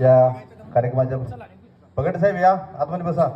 या कार्यक्रमाच्या पगड साहेब या आतमध्ये बसा.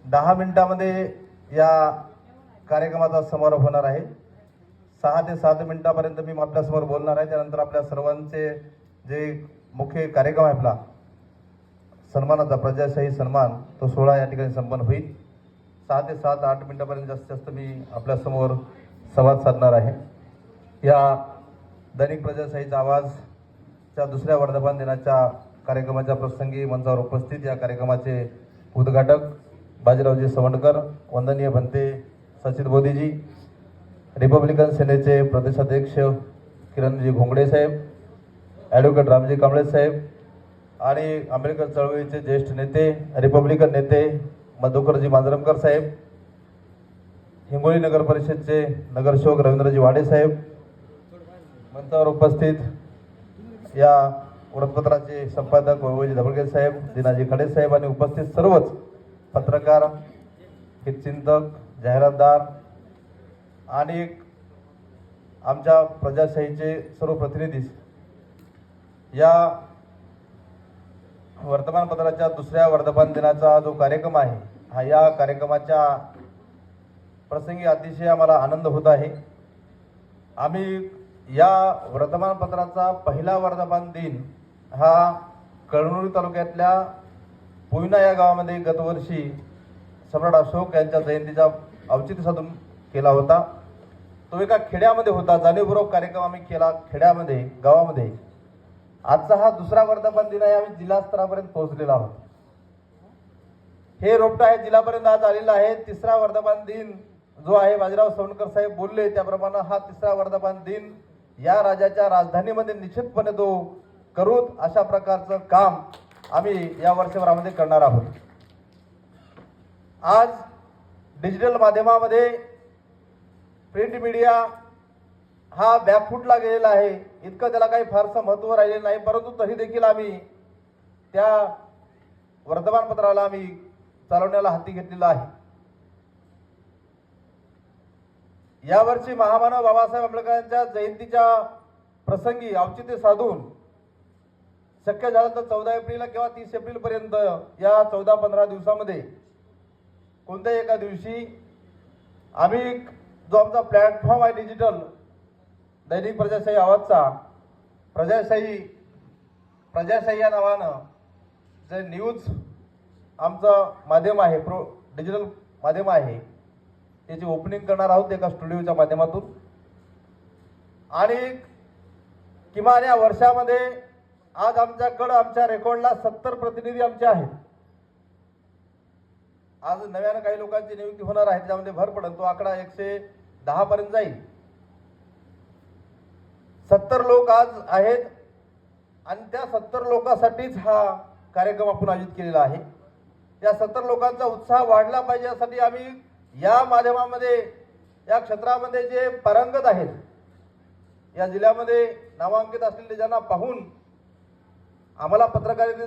10 मिनिटांमध्ये या कार्यक्रमाचा समारोप होणार आहे. 6 ते 7 मिनिटांपर्यंत मी आपल्यासमोर बोलणार आहे. त्यानंतर आपल्या सर्वांचे जे मुख्य कार्यक्रम आहे आपला सन्मानाचा प्रजाशाही सन्मान तो 16 या ठिकाणी संपन्न होईल. 6 ते 8 मिनिटांपर्यंत जास्तीत जास्त मी आपल्यासमोर संवाद साधणार आहे. या दैनिक प्रजाशाहीचा आवाजच्या दुसऱ्या वर्धापन दिनाच्या कार्यक्रमाच्या प्रसंगी मंचावर उपस्थित या कार्यक्रमाचे उद्घाटक बाजीरावजी सवंडकर, वंदनीय भंते सचित बोधीजी, रिपब्लिकन सेनेचे प्रदेशाध्यक्ष किरणजी घोंगडे साहेब, ॲडव्होकेट रामजी कांबळे साहेब आणि आंबेडकर चळवळीचे ज्येष्ठ नेते रिपब्लिकन नेते मधुकरजी मांजरमकर साहेब, हिंगोली नगर परिषदचे नगरसेवक रवींद्रजी वाडे साहेब, मंचावर उपस्थित या वृत्तपत्राचे संपादक वैभवजी धबळगे साहेब, दिनाजी खडे साहेब आणि उपस्थित सर्वच पत्रकार, हितचिंतक, जाहिरातदार आणि आमच्या प्रजाशाहीचे सर्व प्रतिनिधी या वर्तमानपत्राच्या दुसऱ्या वर्धापन दिनाचा जो कार्यक्रम आहे हा या कार्यक्रमाच्या प्रसंगी अतिशय आम्हाला आनंद होत आहे. आम्ही या वर्तमानपत्राचा पहिला वर्धापन दिन हा कळमनुरी तालुक्यातल्या पुयना या गावामध्ये गतवर्षी सम्राट अशोक यांच्या जयंतीचा औचित्य साधून केला होता. तो एका खेड्यामध्ये होता. जाणीवपूर्वक कार्यक्रम आम्ही केला खेड्यामध्ये, गावामध्ये. आजचा हा दुसरा वर्धापन दिन आहे. आम्ही जिल्हा स्तरापर्यंत पोहोचलेलो आहोत. हे रोपटा आहे जिल्हापर्यंत आज आलेला आहे. तिसरा वर्धापन दिन जो आहे बाजीराव सवंडकर साहेब बोलले त्याप्रमाणे हा तिसरा वर्धापन दिन या राज्याच्या राजधानीमध्ये निश्चितपणे तो करू अशा प्रकारचं काम आम्ही या वर्षभरामध्ये करणार आहोत. आज डिजिटल माध्यमामध्ये प्रिंट मीडिया हा बॅकफुटला गेलेला आहे. इतकं त्याला काही फारसं महत्त्व राहिलेलं नाही. परंतु तरी देखील आम्ही त्या वर्तमानपत्राला आम्ही चालवण्याला हाती घेतलेला आहे. यावर्षी महामानव बाबासाहेब आंबेडकरांच्या जयंतीच्या प्रसंगी औचित्य साधून शक्य झालं तर 14 एप्रिल किंवा 30 एप्रिल पर्यंत या 14-15 दिवसामध्ये कोणत्याही एका दिवशी आम्ही जो आमचा प्लॅटफॉर्म आहे डिजिटल दैनिक प्रजाशाही आवाजचा प्रजाशाही या नावानं जे न्यूज आमचं माध्यम आहे डिजिटल माध्यम आहे त्याची ओपनिंग करणार आहोत एका स्टुडिओच्या माध्यमातून. आणि किमान या वर्षामध्ये आज आमच्याकडं आमच्या रेकॉर्डला 70 प्रतिनिधी आमचे आहेत. आज नव्यानं काही लोकांची नियुक्ती होणार आहे त्यामध्ये भर पडेल. तो आकडा 110 पर्यंत जाईल. 70 लोक आज आहेत आणि त्या 70 लोकांसाठीच हा कार्यक्रम आपण आयोजित केलेला आहे. या 70 लोकांचा उत्साह वाढला पाहिजे यासाठी आम्ही या माध्यमामध्ये या क्षेत्रामध्ये जे पारंगत आहेत या जिल्ह्यामध्ये नामांकित असलेले ज्यांना पाहून आम्हाला पत्रकारितेचं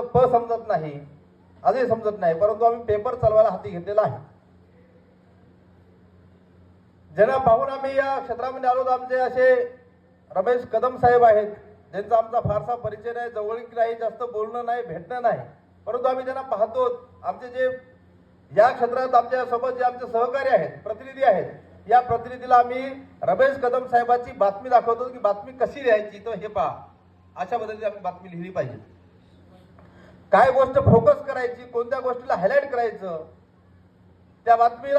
प समजत नाही, आजही समजत नाही, परंतु आम्ही पेपर चालवायला हाती घेतलेला आहे. ज्यांना पाहून आम्ही या क्षेत्रामध्ये आलो. आमचे असे रमेश कदम साहेब आहेत ज्यांचा आमचा फारसा परिचय नाही, जवळीक नाही, जास्त बोलणं नाही, भेटणं नाही, परंतु आम्ही त्यांना पाहतो. आमचे जे या क्षेत्रात आमच्या सोबत जे आमचे सहकारी आहेत, प्रतिनिधी आहेत, या प्रतिनिधीला आम्ही रमेश कदम साहेबांची बातमी दाखवतो की बातमी कशी लिहायची तर हे पहा, अशा पद्धतीने आम्ही बातमी लिहिली पाहिजे. काय गोष्ट फोकस करायची, कोणत्या गोष्टीला हायलाइट करायचं, त्या बातमीच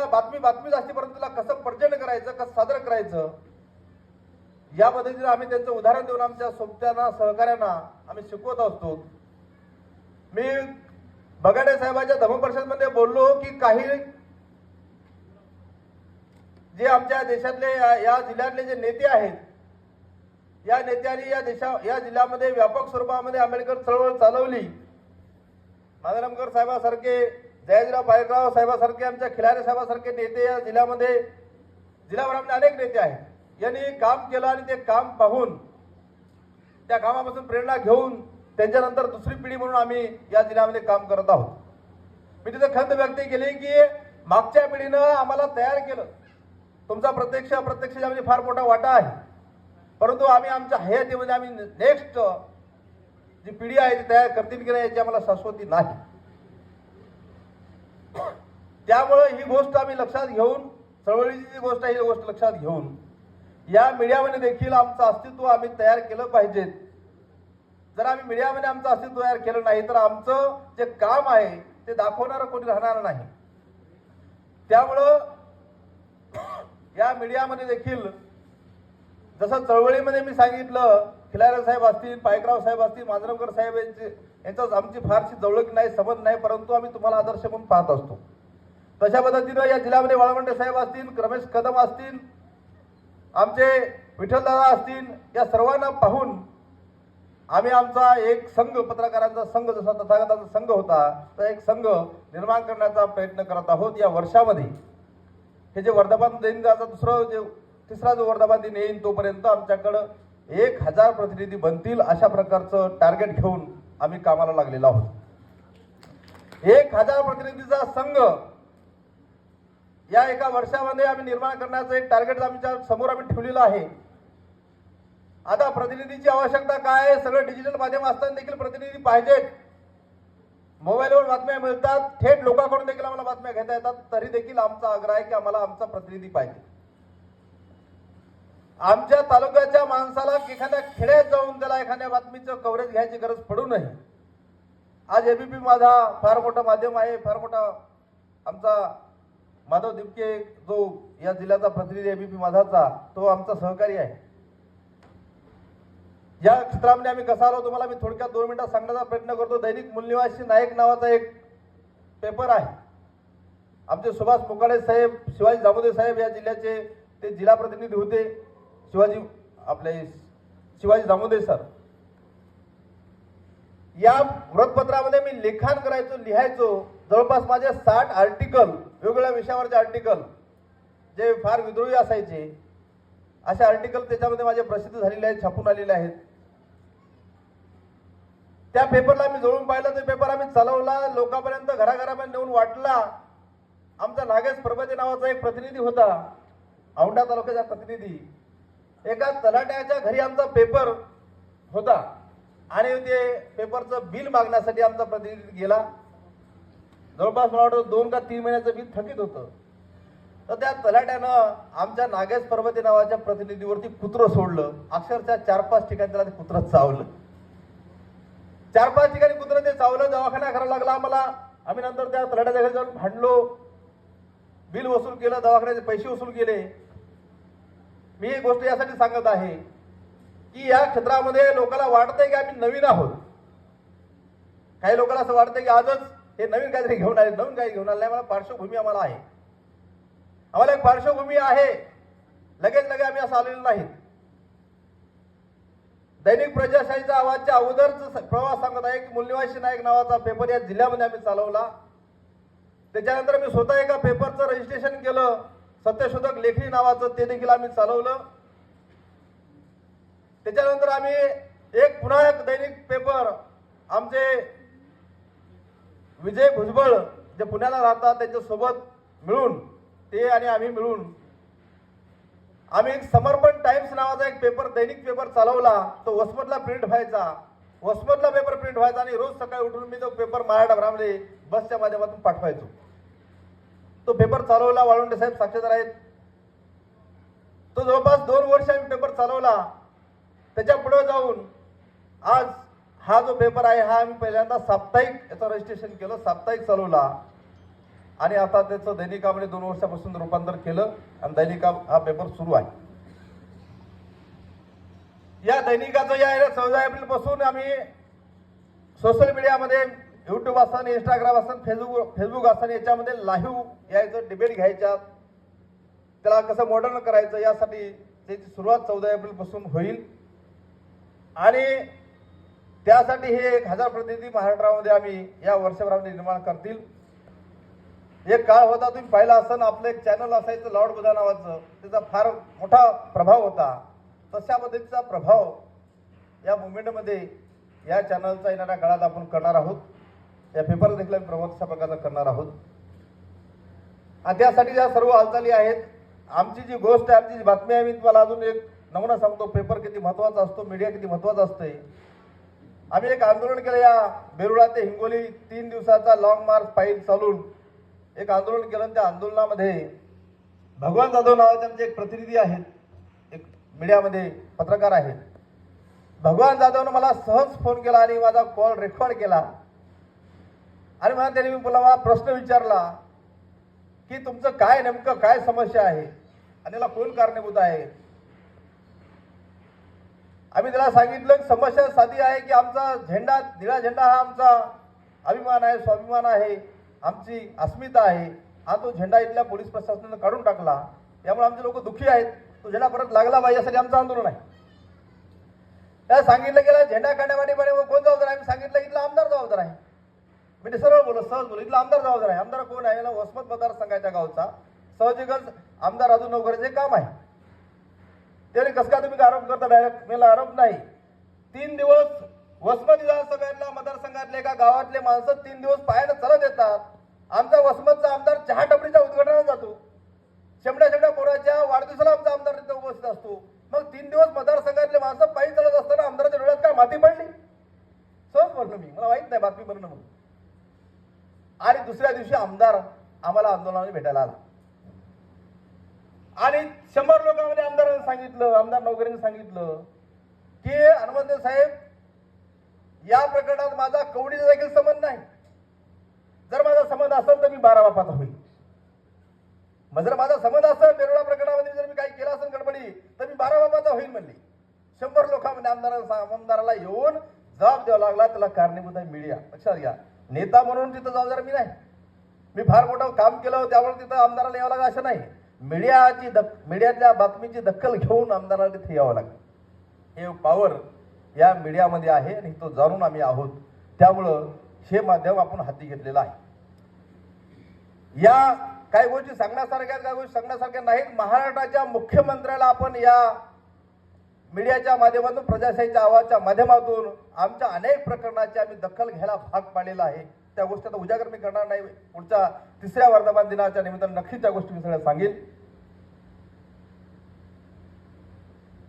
असते, परंतु तिला कसं प्रेझेंट करायचं, कसं सादर करायचं, या पद्धतीने आम्ही त्यांचं उदाहरण देऊन आमच्या सोबत्यांना सहकार्यांना आम्ही शिकवत असतो. मी बगाडे साहेबांच्या धर्मपरिषदमध्ये बोललो की काही जे आमच्या देशातले या जिल्ह्यातले जे नेते आहेत, या नेत्यांनी या जिल्ह्यामध्ये व्यापक स्वरूपामध्ये आंबेडकर चळवळ चालवली. मांजरमकर साहेबांसारखे, जयाजीराव पायकराव साहेबांसारखे, आमच्या खिलारे साहेबांसारखे नेते या जिल्ह्याभरामध्ये अनेक नेते आहेत. यांनी काम केलं आणि ते काम पाहून त्या कामापासून प्रेरणा घेऊन त्यांच्यानंतर दुसरी पिढी म्हणून आम्ही या जिल्ह्यामध्ये काम करत आहोत. मी तिथे खंत व्यक्त केली की मागच्या पिढीनं आम्हाला तयार केलं. तुमचा प्रत्यक्ष अप्रत्यक्ष यामध्ये फार मोठा वाटा आहे. परंतु आम्ही आमच्या हयातीमध्ये आम्ही नेक्स्ट जी पिढी आहे ती तयार करतील की नाही याची आम्हाला शाश्वती नाही. त्यामुळे ही गोष्ट आम्ही लक्षात घेऊन, चळवळीची जी गोष्ट आहे ही गोष्ट लक्षात घेऊन या मीडियामध्ये देखील आमचं अस्तित्व आम्ही तयार केलं पाहिजे. जर आम्ही मीडियामध्ये आमचं अस्तित्व तयार केलं नाही तर आमचं जे काम आहे ते दाखवणारं कोणी राहणार नाही. त्यामुळं या मीडियामध्ये देखील जसं चळवळीमध्ये मी सांगितलं, खिलारे साहेब असतील, पायकराव साहेब असतील, मांजरेकर साहेब यांचं आमची फारशी जवळक नाही, संबंध नाही, परंतु आम्ही तुम्हाला आदर्श म्हणून पाहत असतो. तशा पद्धतीनं या जिल्ह्यामध्ये वाळवंटे साहेब असतील, रमेश कदम असतील, आमचे विठ्ठलदादा असतील, या सर्वांना पाहून आम्ही आमचा एक संघ, पत्रकारांचा संघ जसा तथागतांचा संघ होता तर एक संघ निर्माण करण्याचा प्रयत्न करत आहोत. या वर्षामध्ये हे जे वर्धापन दिन तिसरा जो वर्धापन दिन येईल तोपर्यंत आमच्याकडं 1000 प्रतिनिधी बनतील अशा प्रकारचं टार्गेट घेऊन आम्ही कामाला लागलेलो आहोत. 1000 प्रतिनिधीचा संघ या एका वर्षामध्ये आम्ही निर्माण करण्याचं एक टार्गेट आमच्या समोर आम्ही ठेवलेलं आहे. आता प्रतिनिधीची आवश्यकता काय आहे? सगळं डिजिटल माध्यम असताना देखील प्रतिनिधी पाहिजेत. मोबाईलवर बातम्या मिळतात, थेट लोकांकडून देखील आम्हाला बातम्या घेता येतात, तरी देखील आमचा आग्रह आहे की आम्हाला आमचा प्रतिनिधी पाहिजे. आमच्या तालुक्याच्या माणसाला एखाद्या खेड्यात जाऊन त्याला एखाद्या बातमीचं कव्हरेज घ्यायची गरज पडू नये. आज एबीपी माझा फार मोठा माध्यम आहे, फार मोठा आमचा माधव दिपके जो या जिल्ह्याचा प्रतिनिधी एबीपी माझाचा तो आमचा सहकारी आहे. या क्षेत्रामध्ये आम्ही कसा आलो तुम्हाला मी थोडक्यात 2 मिनिटात सांगण्याचा प्रयत्न करतो. दैनिक मूलनिवासी नायक नावाचा एक पेपर आहे. आमचे सुभाष मुकाडे साहेब, शिवाजी जामुदे साहेब या जिल्ह्याचे ते जिल्हा प्रतिनिधी होते. शिवाजी जामुदे सर. या वृत्तपत्रामध्ये मी लेखन करायचो, लिहायचो. जवळपास माझे 60 आर्टिकल, वेगवेगळ्या विषयावरचे आर्टिकल जे फार विद्रोही असायचे, असे आर्टिकल त्याच्यामध्ये माझे प्रसिद्ध झालेले आहेत, छापून आलेले आहेत. त्या पेपरला मी जवळून पाहिलं. ते पेपर आम्ही चालवला, लोकांपर्यंत घराघरामध्ये नेऊन वाटला. आमचा नागेश प्रभाते नावाचा एक प्रतिनिधी होता, औंढा तालुक्याचा प्रतिनिधी. एका तलाट्याच्या घरी आमचा पेपर होता आणि ते पेपरचं बिल मागण्यासाठी आमचा प्रतिनिधी गेला. जवळपास मला वाटतं 2 का 3 महिन्याचं बिल थकीत होतं. तर त्या तलाट्यानं आमच्या नागेश पर्वते नावाच्या प्रतिनिधीवरती कुत्रं सोडलं. अक्षरशः 4-5 ठिकाणी त्याला ते कुत्रं चावलं. 4-5 ठिकाणी कुत्रं ते चावलं. दवाखाना करावा लागला आम्हाला. आम्ही नंतर त्या तलाट्याच्या घरी जाऊन भांडलो, बिल वसूल केलं, दवाखान्याचे पैसे वसूल केले. मी ही गोष्ट यासाठी सांगत आहे की या क्षेत्रामध्ये लोकांना वाटतंय की आम्ही नवीन आहोत. काही लोकांना असं वाटतंय की आजच हे नवीन काहीतरी घेऊन आले. नवीन काही घेऊन आले नाही. मला पार्श्वभूमी आम्हाला आहे. आम्हाला एक पार्श्वभूमी आहे. लगेच आम्ही असं आलेलो नाहीत. दैनिक प्रजाशाहीचा आवाजच्या अगोदरच प्रवास सांगत आहे की मूलनिवासी नायक नावाचा पेपर या जिल्ह्यामध्ये आम्ही चालवला. त्याच्यानंतर मी स्वतः एका पेपरचं रजिस्ट्रेशन केलं, सत्यशोधक लेखी नावाचं, ते देखील आम्ही चालवलं. त्याच्यानंतर आम्ही पुन्हा एक दैनिक पेपर आमचे विजय भुजबळ जे पुण्याला राहतात त्यांच्यासोबत मिळून, ते आणि आम्ही मिळून आम्ही एक समर्पण टाइम्स नावाचा एक पेपर, दैनिक पेपर चालवला. तो वसमतला प्रिंट व्हायचा. वसमतला पेपर प्रिंट व्हायचा आणि रोज सकाळी उठून मी तो पेपर महाराष्ट्रामध्ये बसच्या माध्यमातून पाठवायचो. तो पेपर चालवला. वाळवंटे साहेब साक्षीदार आहेत. तो जवळपास 2 वर्ष आम्ही पेपर चालवला. त्याच्या पुढे जाऊन आज हा जो पेपर आहे हा आम्ही पहिल्यांदा साप्ताहिक याचं रजिस्ट्रेशन केलं, साप्ताहिक चालवला आणि आता त्याचं दैनिकामध्ये 2 वर्षापासून रूपांतर केलं आणि दैनिका हा पेपर सुरू आहे. या दैनिकाचं या 14 एप्रिल पासून आम्ही सोशल मीडियामध्ये यूट्यूब असन, इंस्टाग्राम असन, फेसबुक असन याच्यामध्ये लाईव्ह यायचं, डिबेट घ्यायच्या, त्याला कसं मॉडर्न करायचं यासाठी त्याची सुरुवात 14 एप्रिल पासून होईल. आणि त्यासाठी हे 1000 प्रतिनिधी महाराष्ट्रामध्ये आम्ही या वर्षभरामध्ये निर्माण करतील. एक काळ होता, तुम्ही पाहिला असन, आपलं एक चॅनल असायचं लाऊड बुधा नावाचं, त्याचा फार मोठा प्रभाव होता. तशा पद्धतीचा प्रभाव या मुवमेंटमध्ये या चॅनलचा येणाऱ्या काळात आपण करणार आहोत. या पेपर देखील आम्ही प्रभाव प्रकारचा करणार आहोत. आणि त्यासाठी ज्या सर्व हालचाली आहेत, आमची जी गोष्ट आहे, आमची जी बातमी आहे, मी तुम्हाला अजून एक नमुना सांगतो, पेपर किती महत्त्वाचा असतो, मीडिया किती महत्त्वाचं असते. आम्ही एक आंदोलन केलं, या बेरुळा ते हिंगोली 3 दिवसाचा लॉंग मार्च पायी चालून एक आंदोलन केलं. त्या आंदोलनामध्ये भगवान जाधव नावाचे आमचे एक प्रतिनिधी आहेत, एक मीडियामध्ये पत्रकार आहेत. भगवान जाधवनं मला सहज फोन केला आणि माझा कॉल रेकॉर्ड केला आणि मला त्यांनी मला प्रश्न विचारला की तुमचं काय नेमकं काय समस्या आहे आणि याला कोण कारणीभूत आहे. आम्ही त्याला सांगितलं समस्या साधी आहे की आमचा झेंडा, निळा झेंडा हा आमचा अभिमान आहे, स्वाभिमान आहे, आमची अस्मिता आहे. हा तो झेंडा इथल्या पोलीस प्रशासनाने काढून टाकला, त्यामुळे आमचे लोक दुःखी आहेत. तो झेंडा परत लागला पाहिजे यासाठी आमचं आंदोलन आहे. त्याला सांगितलं गेलं झेंडा काढण्यासाठी कोण जबाबदार आहे. आम्ही सांगितलं इथला आमदार जबाबदार आहे. म्हणजे सरळ बोलत, सहज बोलत, इथला आमदार जबाबदार आहे. आमदार कोण आहे? वसमत मतदारसंघाच्या गावचा सहजिकच आमदार राजू नवघरेचे काम आहे. त्याने कसं काय तुम्ही आरोप करता? डायरेक्ट मला आरोप नाही. 3 दिवस वसमत विधानसभेतल्या मतदारसंघातले एका गावातले माणसं 3 दिवस पायानं चालत येतात. आमचा वसमतचा आमदार चहा टपरीच्या उद्घाटनाला जातो. शेमड्या पोराच्या वाढदिवसाला आमचा आमदार तिथे उपस्थित असतो. मग 3 दिवस मतदारसंघातले माणसं पायी चालत असताना आमदाराच्या डोळ्यात काय माती पडली? सहज बोललो मी, मला माहित नाही बातमी बनणं म्हणून. आणि दुसऱ्या दिवशी आमदार आम्हाला आंदोलनाने भेटायला आला आणि 100 लोकांमध्ये आमदारांनी सांगितलं, आमदार नवघरेंनी सांगितलं की हनुमंत साहेब, या प्रकरणात माझा कवडीचा देखील संबंध नाही. जर माझा संबंध असेल तर मी 12 बापाचा होईल. मग जर माझा संबंध असेल बेरोळा प्रकरणामध्ये जर मी काही केलं असेल गडबडी तर मी 12 बापाचा होईल म्हणली. 100 लोकांमध्ये आमदाराला येऊन जबाब द्यावा लागला. त्याला कारणीभूत आहे मीडिया. लक्षात घ्या, नेता म्हणून तिथं जबाबदार मी नाही. मी फार मोठं काम केलं त्यामुळे तिथं आमदाराला यावं लागलं असं नाही. मीडियातल्या बातमीची दखल घेऊन आमदाराला तिथे यावं लागलं. हे पॉवर या मीडियामध्ये आहे आणि तो जाणून आम्ही आहोत. त्यामुळं हे माध्यम आपण हाती घेतलेलं आहे. या काही गोष्टी सांगण्यासारख्या, काही गोष्टी सांगण्यासारख्या नाहीत. महाराष्ट्राच्या मुख्यमंत्र्याला आपण या मीडियाच्या माध्यमातून, प्रजाशाहीच्या आवाजाच्या माध्यमातून आमच्या अनेक प्रकरणाची आम्ही दखल घ्यायला भाग पाडलेला आहे. त्या गोष्टी आता उजागर मी करणार नाही. पुढच्या 3ऱ्या वर्धापन दिनाच्या निमित्ताने नक्कीच त्या गोष्टी मी सगळ्या सांगेन.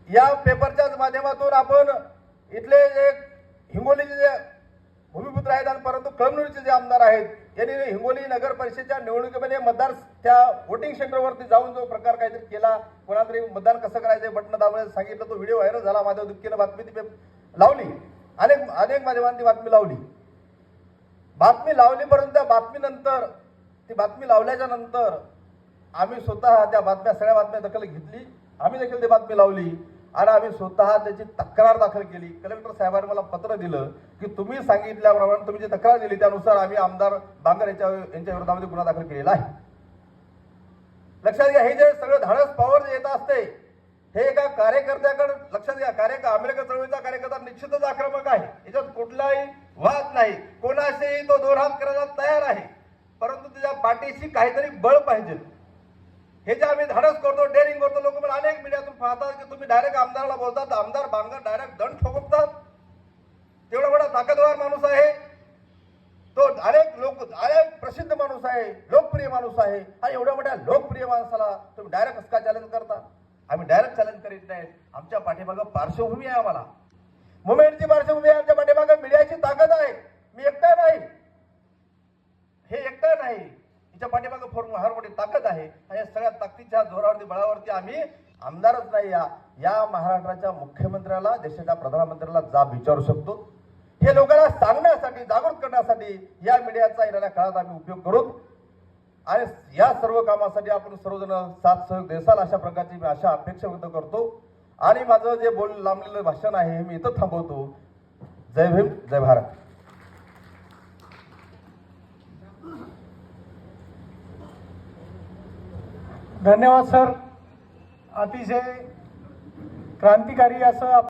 या पेपरच्याच माध्यमातून आपण इथले जे हिंगोलीचे जे भूमिपुत्र आहेत आणि परंतु कळमनुरीचे जे आमदार आहेत यांनी हिंगोली नगर परिषदेच्या निवडणुकीमध्ये मतदार त्या वोटिंग सेंटरवरती जाऊन जो प्रकार काहीतरी केला, कोणातरी मतदान कसं करायचं बटन दाबायला सांगितलं, तो व्हिडिओ व्हायरल झाला. माधव दुक्कीनं बातमी ती लावली, अनेक माध्यमांनी बातमी लावली. बातमी लावलीपर्यंत त्या बातमीनंतर, ती बातमी लावल्याच्या नंतर आम्ही स्वतः त्या बातम्या, सगळ्या बातम्या दखल घेतली. आम्ही देखील ती बातमी लावली आणि आम्ही स्वतः त्याची तक्रार दाखल केली. कलेक्टर साहेबांनी मला पत्र दिलं की तुम्ही सांगितल्याप्रमाणे तुम्ही जी तक्रार दिली त्यानुसार आम्ही आमदार बांगर यांच्या विरोधामध्ये गुन्हा दाखल केलेला आहे. लक्षात घ्या, हे जे सगळं धाडस पॉवर जे येत असते हे एका कार्यकर्त्याकडे, लक्षात घ्या, आंबेडकर चळवळीचा कार्यकर्ता निश्चितच आक्रमक आहे. याच्यात कुठलाही वाद नाही. कोणाशीही तो दोरहात करायला तयार आहे, परंतु त्याच्या पाठीशी काहीतरी बळ पाहिजे. हे जे आम्ही धाडस करतो, डेअरिंग करतो, लोक मला अनेक मीडियातून पाहतात की तुम्ही डायरेक्ट आमदाराला बोलतात, आमदार बांगर डायरेक्ट दंड ठोकतात. तेवढा मोठा ताकदवार माणूस आहे तो, अनेक प्रसिद्ध माणूस आहे, लोकप्रिय माणूस आहे आणि एवढ्या मोठ्या लोकप्रिय माणसाला तुम्ही डायरेक्ट कसं काय चॅलेंज करता? आम्ही डायरेक्ट चॅलेंज करीत नाही. आमच्या पाठीमागं पार्श्वभूमी आहे, आम्हाला मुवमेंटची पार्श्वभूमी आहे, आमच्या पाठीमागं मीडियाची ताकद आहे. मी एकटा नाही, हे एकटा नाही, तिच्या पाठीमागं फार मोठी ताकद आहे आणि या सगळ्या ताकदीच्या जोरावरती, बळावरती आम्ही आमदारच नाही, या महाराष्ट्राच्या मुख्यमंत्र्याला, देशाच्या प्रधानमंत्र्याला जाब विचारू शकतो. हे लोकांना सांगण्यासाठी, जागृत करण्यासाठी या मीडियाचा येणाऱ्या काळात आम्ही उपयोग करू आणि या सर्व कामासाठी आपण सर्वजण साथ सहयोग देसाल अशा प्रकारची मी अशा अपेक्षा व्यक्त करतो. आणि माझं जे लांबलेलं भाषण आहे मी इथं थांबवतो. जय भीम, जय भारत. धन्यवाद सर. अतिशय क्रांतिकारी असं